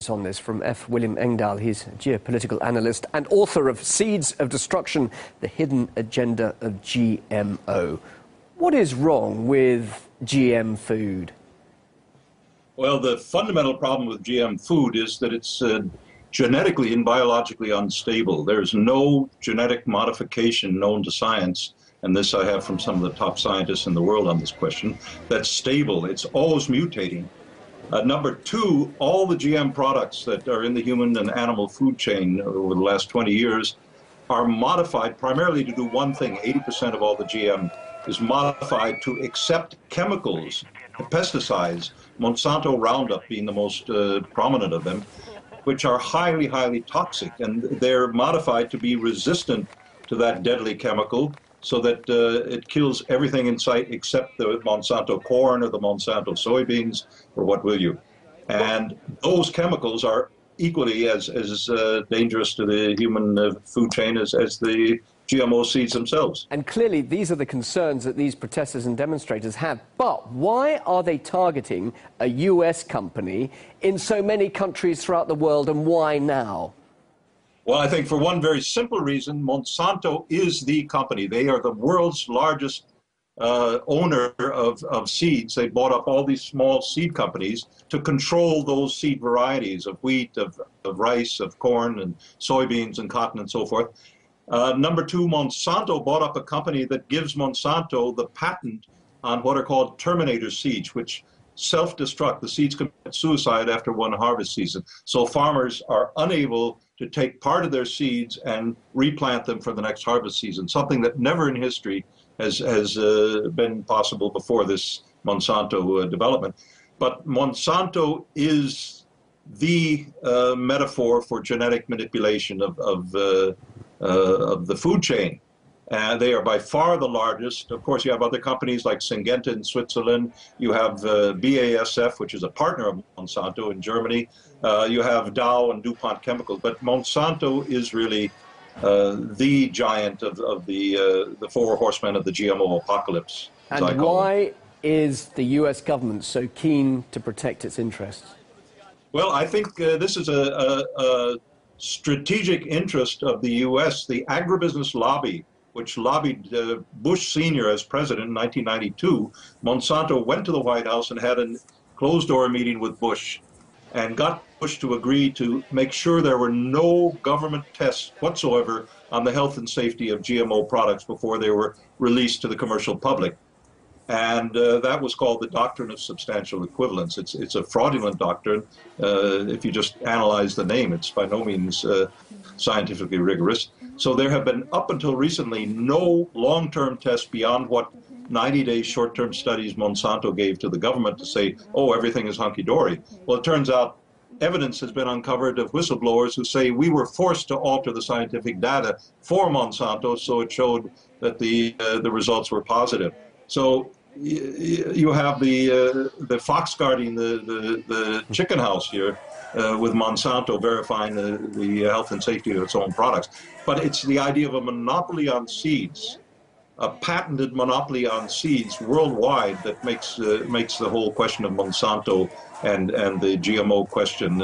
On this from F. William Engdahl. He's a geopolitical analyst and author of Seeds of Destruction, The Hidden Agenda of GMO. What is wrong with GM food? Well, the fundamental problem with GM food is that it's genetically and biologically unstable. There's no genetic modification known to science, and this I have from some of the top scientists in the world on this question, that's stable. It's always mutating. Number two, all the GM products that are in the human and animal food chain over the last 20 years are modified primarily to do one thing. 80% of all the GM is modified to accept chemicals, pesticides, Monsanto Roundup being the most prominent of them, which are highly, highly toxic. And they're modified to be resistant to that deadly chemical, so that it kills everything in sight except the Monsanto corn or the Monsanto soybeans, or what will you. And those chemicals are equally as dangerous to the human food chain as the GMO seeds themselves. And clearly these are the concerns that these protesters and demonstrators have. But why are they targeting a US company in so many countries throughout the world, and why now? Well, I think for one very simple reason, Monsanto is the company. They are the world's largest owner of seeds. They bought up all these small seed companies to control those seed varieties of wheat, of rice, of corn, and soybeans, and cotton, and so forth. Number two, Monsanto bought up a company that gives Monsanto the patent on what are called terminator seeds, which self-destruct. The seeds commit suicide after one harvest season. So farmers are unable to take part of their seeds and replant them for the next harvest season, something that never in history has been possible before this Monsanto development. But Monsanto is the metaphor for genetic manipulation of the food chain. They are by far the largest. Of course, you have other companies like Syngenta in Switzerland. You have BASF, which is a partner of Monsanto in Germany. You have Dow and DuPont Chemicals. But Monsanto is really the giant of the four horsemen of the GMO apocalypse. And why is the US government so keen to protect its interests? Well, I think this is a strategic interest of the US. The agribusiness lobby, which lobbied Bush Sr. as president in 1992, Monsanto went to the White House and had a closed-door meeting with Bush and got Bush to agree to make sure there were no government tests whatsoever on the health and safety of GMO products before they were released to the commercial public. And that was called the doctrine of substantial equivalence. It's a fraudulent doctrine. If you just analyze the name, it's by no means scientifically rigorous. So there have been, up until recently, no long-term tests beyond what 90-day short-term studies Monsanto gave to the government to say, oh, everything is hunky-dory. Well, it turns out evidence has been uncovered of whistleblowers who say we were forced to alter the scientific data for Monsanto, so it showed that the results were positive. So you have the fox guarding the chicken house here with Monsanto verifying the health and safety of its own products. But it's the idea of a monopoly on seeds, a patented monopoly on seeds worldwide, that makes the whole question of Monsanto and the GMO question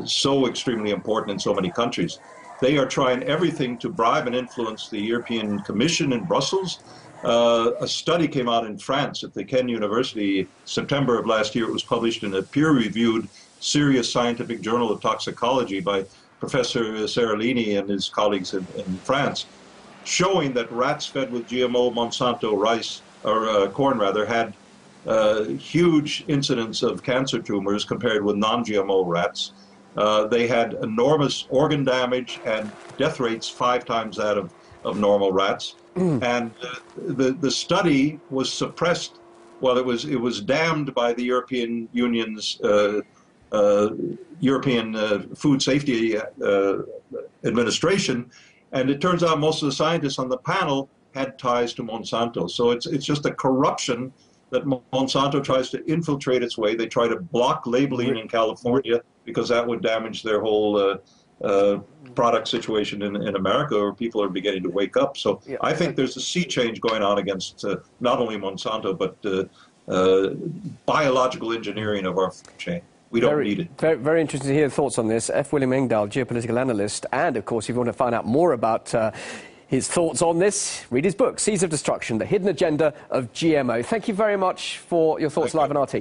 so extremely important in so many countries. They are trying everything to bribe and influence the European Commission in Brussels. A study came out in France at the Ken University, September of last year. It was published in a peer-reviewed, serious scientific journal of toxicology by Professor Seralini and his colleagues in France, showing that rats fed with GMO Monsanto rice, or corn rather, had huge incidence of cancer tumors compared with non-GMO rats. They had enormous organ damage and death rates 5 times that of normal rats. And the study was suppressed. Well, it was damned by the European Union's European Food Safety Administration, and it turns out most of the scientists on the panel had ties to Monsanto. So it's just a corruption that Monsanto tries to infiltrate its way. They try to block labeling in California because that would damage their whole product situation in America, where people are beginning to wake up. So yeah, I think there's a sea change going on against not only Monsanto, but biological engineering of our food chain. We don't need it. Very, very interesting to hear thoughts on this. F. William Engdahl, geopolitical analyst, and of course, if you want to find out more about his thoughts on this, read his book, Seeds of Destruction, The Hidden Agenda of GMO. Thank you very much for your thoughts live on RT.